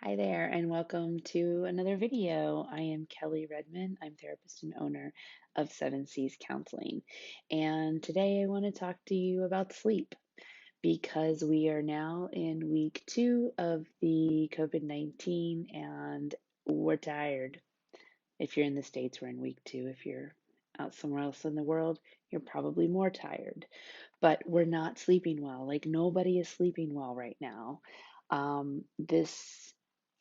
Hi there, and welcome to another video. I am Kelly Redmond. I'm therapist and owner of Seven Seas Counseling. And today I want to talk to you about sleep because we are now in week 2 of the COVID-19 and we're tired. If you're in the States, we're in week 2. If you're out somewhere else in the world, you're probably more tired. But we're not sleeping well. Like nobody is sleeping well right now. This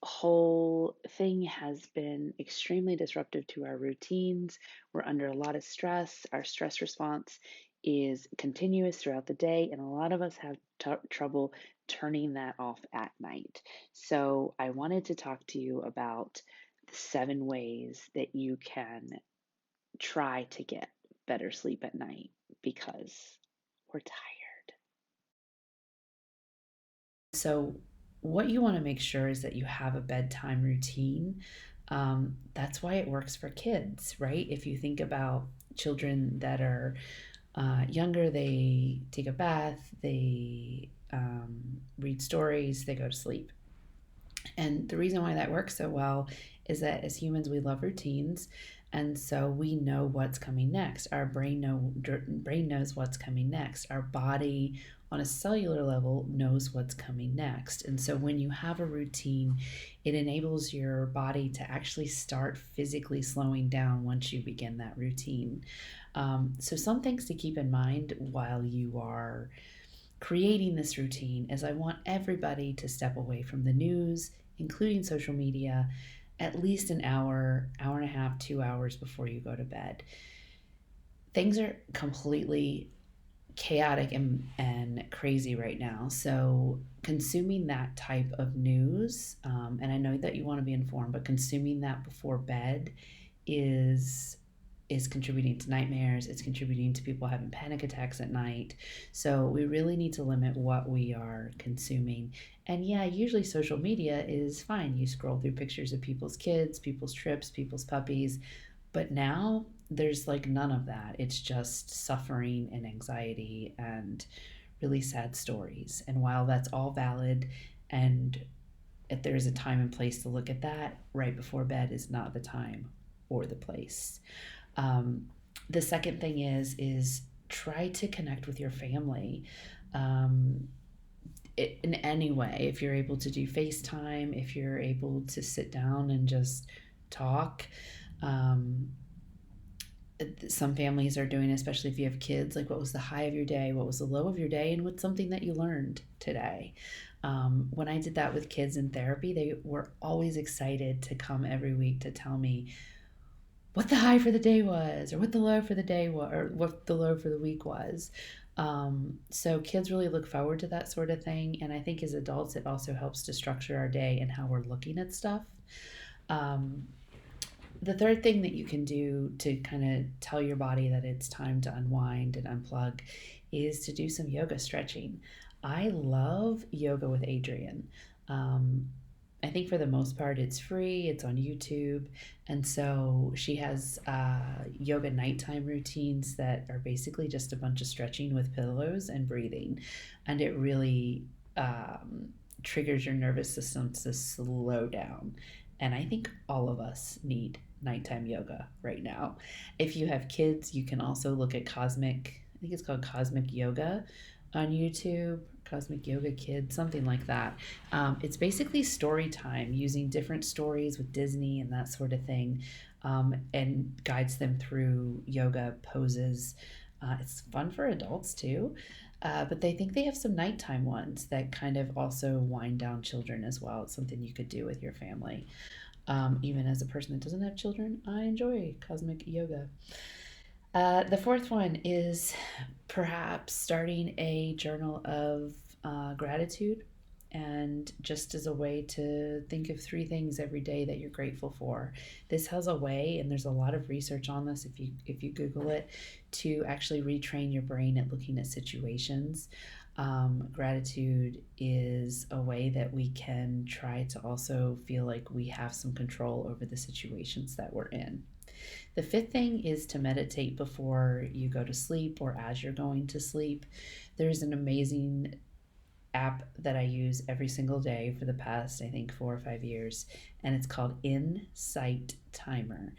whole thing has been extremely disruptive to our routines. We're under a lot of stress. Our stress response is continuous throughout the day, and a lot of us have trouble turning that off at night. So, I wanted to talk to you about the 7 ways that you can try to get better sleep at night because we're tired. So, what you want to make sure is that you have a bedtime routine. That's why it works for kids, right? If you think about children that are younger, they take a bath, they read stories, they go to sleep. And the reason why that works so well is that as humans, we love routines. And so we know what's coming next. Our brain knows what's coming next. Our body, on a cellular level, knows what's coming next. And so when you have a routine, it enables your body to actually start physically slowing down once you begin that routine. So some things to keep in mind while you are creating this routine is I want everybody to step away from the news, including social media, at least an hour, hour and a half, 2 hours before you go to bed. Things are completely chaotic and crazy right now. So, consuming that type of news, and I know that you want to be informed, but consuming that before bed is is contributing to nightmares. It's contributing to people having panic attacks at night. So we really need to limit what we are consuming. And yeah, usually social media is fine. You scroll through pictures of people's kids, people's trips, people's puppies. But now there's like none of that. It's just suffering and anxiety and really sad stories. And while that's all valid, and if there's a time and place to look at that, right before bed is not the time or the place. Um, the second thing is try to connect with your family. Um, in any way, if you're able to do FaceTime, if you're able to sit down and just talk. Um, some families are doing, especially if you have kids, like what was the high of your day, what was the low of your day, and what's something that you learned today. When I did that with kids in therapy, they were always excited to come every week to tell me what the high for the day was, or what the low for the day was, or what the low for the week was. So kids really look forward to that sort of thing. And I think as adults, it also helps to structure our day and how we're looking at stuff. Um, the third thing that you can do to kind of tell your body that it's time to unwind and unplug is to do some yoga stretching. I love yoga with Adriene. Um, I think for the most part it's free, it's on YouTube. And so she has yoga nighttime routines that are basically just a bunch of stretching with pillows and breathing. And it really triggers your nervous system to slow down. And I think all of us need nighttime yoga right now. If you have kids, you can also look at I think it's called Cosmic Yoga on YouTube, Cosmic Yoga Kids, something like that. It's basically story time using different stories with Disney and that sort of thing, and guides them through yoga poses. It's fun for adults too, but they think they have some nighttime ones that kind of also wind down children as well. It's something you could do with your family. Even as a person that doesn't have children, I enjoy cosmic yoga. The fourth one is perhaps starting a journal of gratitude, and just as a way to think of 3 things every day that you're grateful for. This has a way, and there's a lot of research on this if you Google it, to actually retrain your brain at looking at situations. Gratitude is a way that we can try to also feel like we have some control over the situations that we're in. The fifth thing is to meditate before you go to sleep or as you're going to sleep. There's an amazing app that I use every single day for the past, I think, 4 or 5 years, and it's called Insight Timer.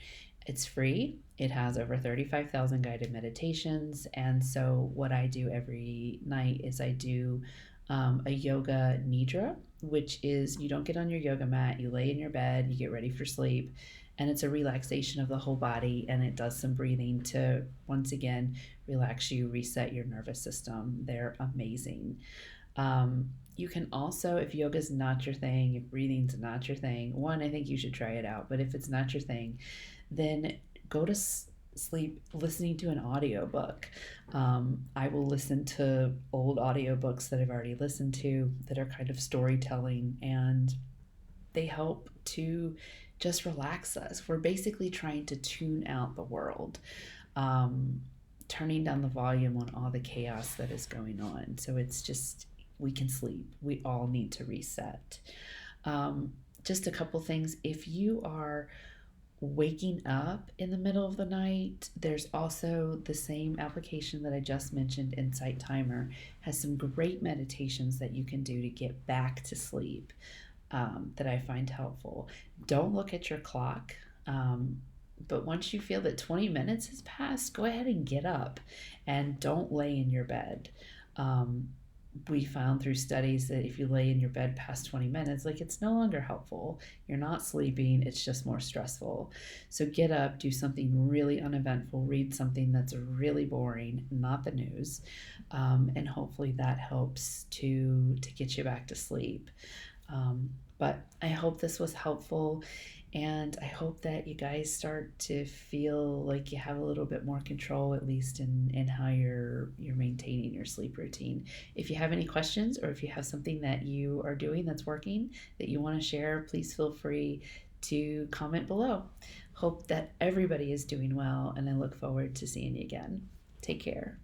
It's free. It has over 35,000 guided meditations. And so, what I do every night is I do a yoga nidra, which is you don't get on your yoga mat, you lay in your bed, you get ready for sleep, and it's a relaxation of the whole body. And it does some breathing to, once again, relax you, reset your nervous system. They're amazing. You can also, if yoga's not your thing, if breathing's not your thing, one, I think you should try it out. But if it's not your thing, then go to sleep listening to an audiobook. I will listen to old audiobooks that I've already listened to that are kind of storytelling, and they help to just relax us. We're basically trying to tune out the world, um, turning down the volume on all the chaos that is going on. So it's just, we can sleep. We all need to reset. Um, just a couple things. If you are waking up in the middle of the night, there's also the same application that I just mentioned, Insight Timer, has some great meditations that you can do to get back to sleep, that I find helpful. Don't look at your clock. But once you feel that 20 minutes has passed, go ahead and get up and don't lay in your bed. Um, we found through studies that if you lay in your bed past 20 minutes, like, it's no longer helpful. You're not sleeping, it's just more stressful. So get up, do something really uneventful, read something that's really boring, not the news, and hopefully that helps to get you back to sleep. But I hope this was helpful, and I hope that you guys start to feel like you have a little bit more control, at least in how you're maintaining your sleep routine. If you have any questions, or if you have something that you are doing that's working that you want to share, please feel free to comment below. Hope that everybody is doing well, and I look forward to seeing you again. Take care.